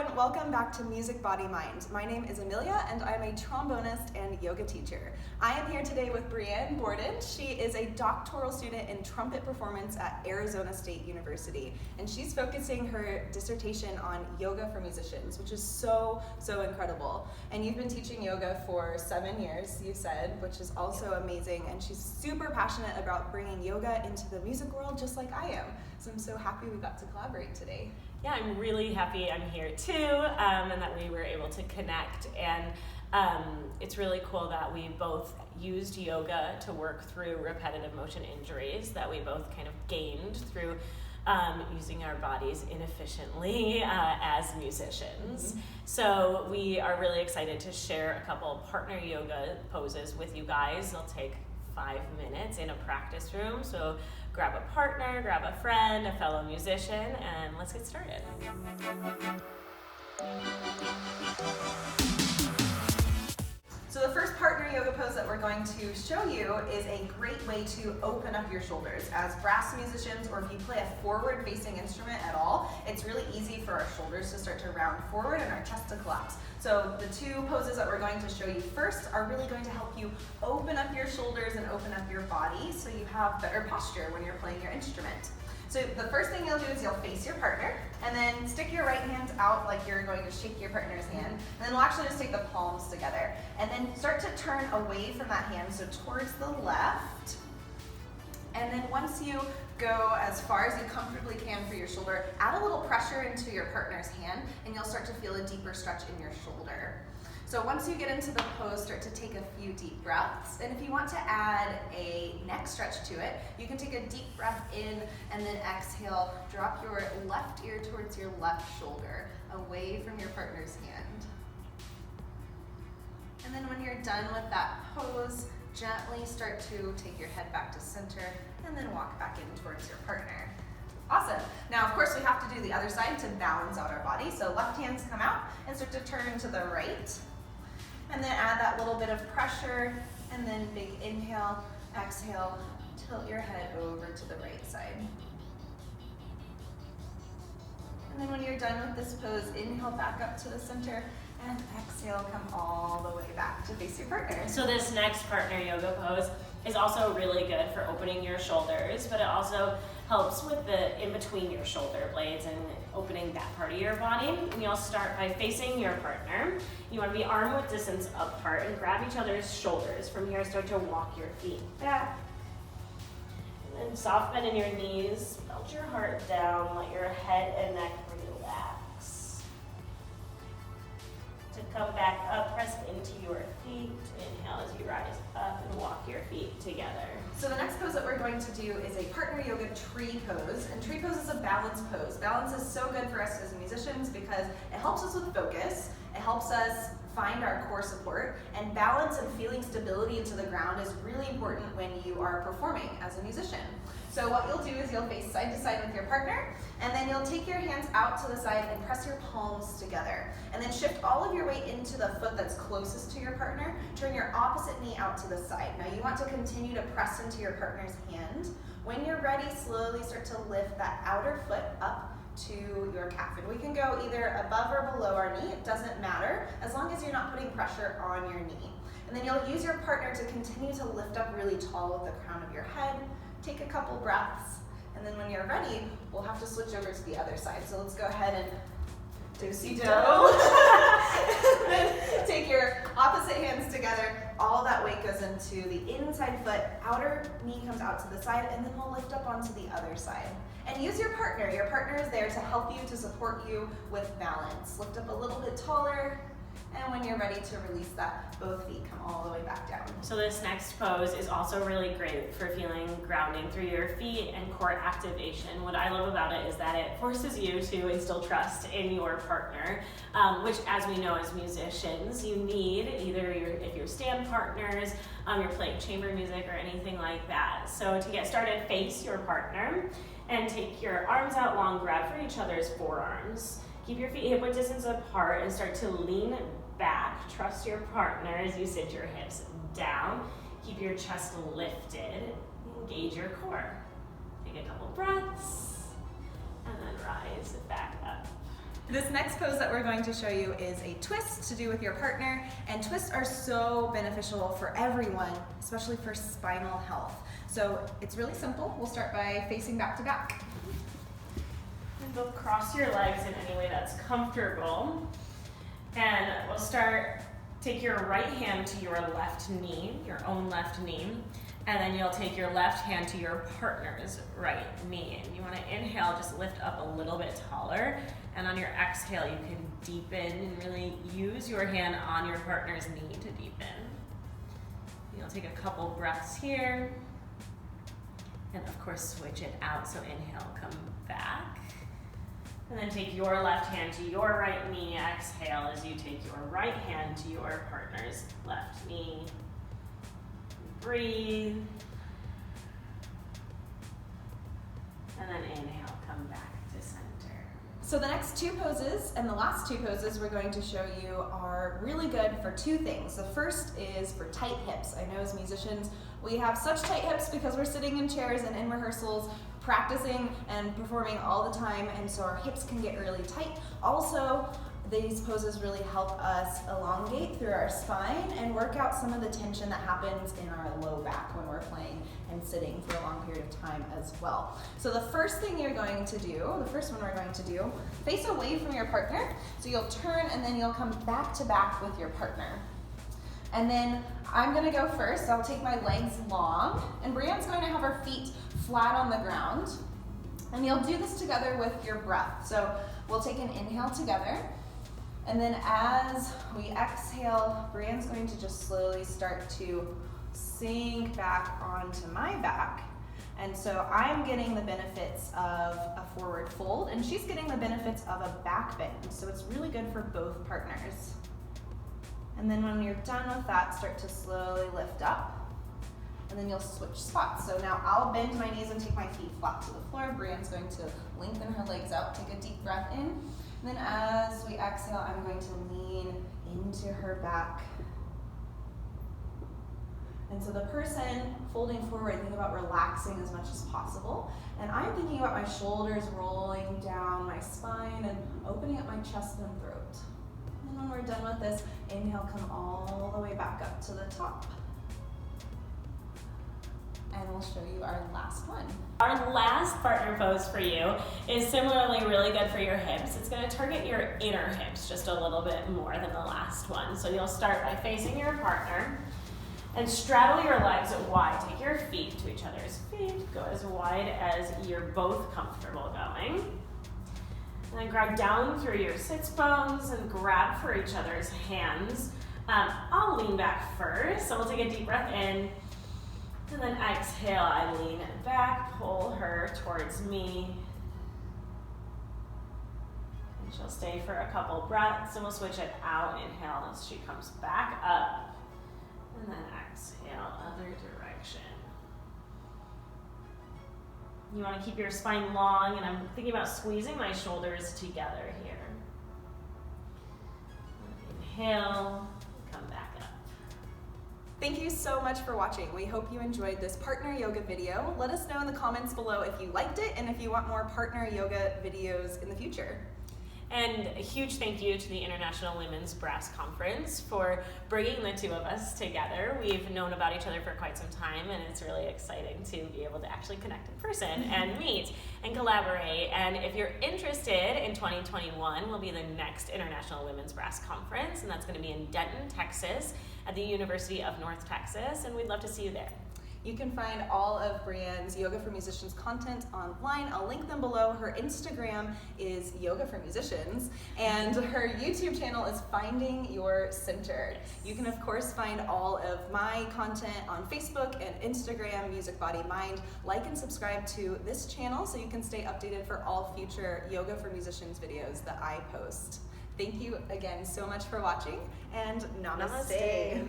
everyone, welcome back to Music Body Mind. My name is Amelia and I'm a trombonist and yoga teacher. I am here today with Brianne Borden. She is a doctoral student in trumpet performance at Arizona State University, and she's focusing her dissertation on yoga for musicians, which is so incredible. And you've been teaching yoga for 7 years, you said, which is also amazing, and she's super passionate about bringing yoga into the music world just like I am. So I'm so happy we got to collaborate today. Yeah, I'm really happy I'm here too, and that we were able to connect. And it's really cool that we both used yoga to work through repetitive motion injuries that we both kind of gained through using our bodies inefficiently as musicians. Mm-hmm. So we are really excited to share a couple partner yoga poses with you guys. They'll take 5 minutes in a practice room. So grab a partner, grab a friend, a fellow musician, and let's get started. So the first partner yoga pose that we're going to show you is a great way to open up your shoulders. As brass musicians, or if you play a forward-facing instrument at all, it's really easy for our shoulders to start to round forward and our chest to collapse. So the two poses that we're going to show you first are really going to help you open up your shoulders and open up your body so you have better posture when you're playing your instrument. So the first thing you'll do is you'll face your partner and then stick your right hand out like you're going to shake your partner's hand. And then we'll actually just take the palms together and then start to turn away from that hand, so towards the left. And then once you go as far as you comfortably can for your shoulder, add a little pressure into your partner's hand and you'll start to feel a deeper stretch in your shoulder. So once you get into the pose, start to take a few deep breaths. And if you want to add a neck stretch to it, you can take a deep breath in and then exhale. Drop your left ear towards your left shoulder, away from your partner's hand. And then when you're done with that pose, gently start to take your head back to center and then walk back in towards your partner. Awesome. Now, of course, we have to do the other side to balance out our body. So left hands come out and start to turn to the right. And then add that little bit of pressure, and then big inhale, exhale, tilt your head over to the right side. And then when you're done with this pose, inhale back up to the center, and exhale, come all the way back to face your partner. So this next partner yoga pose is also really good for opening your shoulders, but it also helps with the in between your shoulder blades and opening that part of your body. And you'll start by facing your partner. You want to be arm width distance apart and grab each other's shoulders. From here, start to walk your feet back. And then soft bend in your knees, melt your heart down, let your head and neck relax. To come back up, press into your feet. Inhale as you rise up and walk your feet together. So the next pose that we're going to do is a partner yoga tree pose. And tree pose is a balance pose. Balance is so good for us as musicians because it helps us with focus, it helps us find our core support, and balance and feeling stability into the ground is really important when you are performing as a musician. So what you'll do is you'll face side to side with your partner, and then you'll take your hands out to the side and press your palms together. And then shift all of your weight into the foot that's closest to your partner. Turn your opposite knee out to the side. Now you want to continue to press into your partner's hand. When you're ready, slowly start to lift that outer foot up to your calf. And we can go either above or below our knee, it doesn't matter, as long as you're not putting pressure on your knee. And then you'll use your partner to continue to lift up really tall with the crown of your head. Take a couple breaths, and then when you're ready, we'll have to switch over to the other side. So let's go ahead and do-si-do. Then take your opposite hands together. All that weight goes into the inside foot, outer knee comes out to the side, and then we'll lift up onto the other side. And use your partner. Your partner is there to help you, to support you with balance. Lift up a little bit taller, and when you're ready to release that, both feet come all the way back down. So this next pose is also really great for feeling grounding through your feet and core activation. What I love about it is that it forces you to instill trust in your partner, which, as we know as musicians, you need either if you're stand partners, you're playing chamber music or anything like that. So to get started, face your partner and take your arms out long, grab for each other's forearms. Keep your feet hip-width distance apart and start to lean back. Trust your partner as you sit your hips down. Keep your chest lifted. Engage your core. Take a couple breaths and then rise back up. This next pose that we're going to show you is a twist to do with your partner, and twists are so beneficial for everyone, especially for spinal health. So it's really simple. We'll start by facing back to back. And both cross your legs in any way that's comfortable. And we'll start, take your right hand to your left knee, your own left knee, and then you'll take your left hand to your partner's right knee. And you want to inhale, just lift up a little bit taller, and on your exhale you can deepen and really use your hand on your partner's knee to deepen. You'll take a couple breaths here, and of course switch it out, so inhale, come back. And then take your left hand to your right knee, exhale as you take your right hand to your partner's left knee. Breathe. And then inhale, come back to center. So the next two poses and the last two poses we're going to show you are really good for two things. The first is for tight hips. I know as musicians we have such tight hips because we're sitting in chairs and in rehearsals practicing and performing all the time, and so our hips can get really tight. Also, these poses really help us elongate through our spine and work out some of the tension that happens in our low back when we're playing and sitting for a long period of time as well. So the first thing you're going to do, the first one we're going to do, face away from your partner. So you'll turn and then you'll come back to back with your partner. And then I'm gonna go first. I'll take my legs long, and Brianne's going to have her feet flat on the ground. And you'll do this together with your breath. So we'll take an inhale together. And then as we exhale, Brianne's going to just slowly start to sink back onto my back. And so I'm getting the benefits of a forward fold, and she's getting the benefits of a back bend. So it's really good for both partners. And then when you're done with that, start to slowly lift up, and then you'll switch spots. So now I'll bend my knees and take my feet flat to the floor. Brianne's going to lengthen her legs out, take a deep breath in. And then as we exhale, I'm going to lean into her back. And so the person folding forward, think about relaxing as much as possible. And I'm thinking about my shoulders rolling down my spine and opening up my chest and throat. And when we're done with this, inhale, come all the way back up to the top. And we'll show you our last one. Our last partner pose for you is similarly really good for your hips. It's going to target your inner hips just a little bit more than the last one. So you'll start by facing your partner and straddle your legs wide. Take your feet to each other's feet. Go as wide as you're both comfortable going. And then grab down through your sits bones and grab for each other's hands. I'll lean back first, so we'll take a deep breath in. And then exhale, I lean back, pull her towards me. And she'll stay for a couple breaths, and we'll switch it out. Inhale as she comes back up. And then exhale, other direction. You want to keep your spine long, and I'm thinking about squeezing my shoulders together here. Inhale, come back up. Thank you so much for watching. We hope you enjoyed this partner yoga video. Let us know in the comments below if you liked it and if you want more partner yoga videos in the future. And a huge thank you to the International Women's Brass Conference for bringing the two of us together. We've known about each other for quite some time, and it's really exciting to be able to actually connect in person and meet and collaborate. And if you're interested, in 2021 will be the next International Women's Brass Conference, and that's going to be in Denton, Texas, at the University of North Texas, and we'd love to see you there. You can find all of Brianne's Yoga for Musicians content online. I'll link them below. Her Instagram is Yoga for Musicians, and her YouTube channel is Finding Your Center. You can, of course, find all of my content on Facebook and Instagram, Music Body Mind. Like and subscribe to this channel so you can stay updated for all future Yoga for Musicians videos that I post. Thank you again so much for watching, and namaste.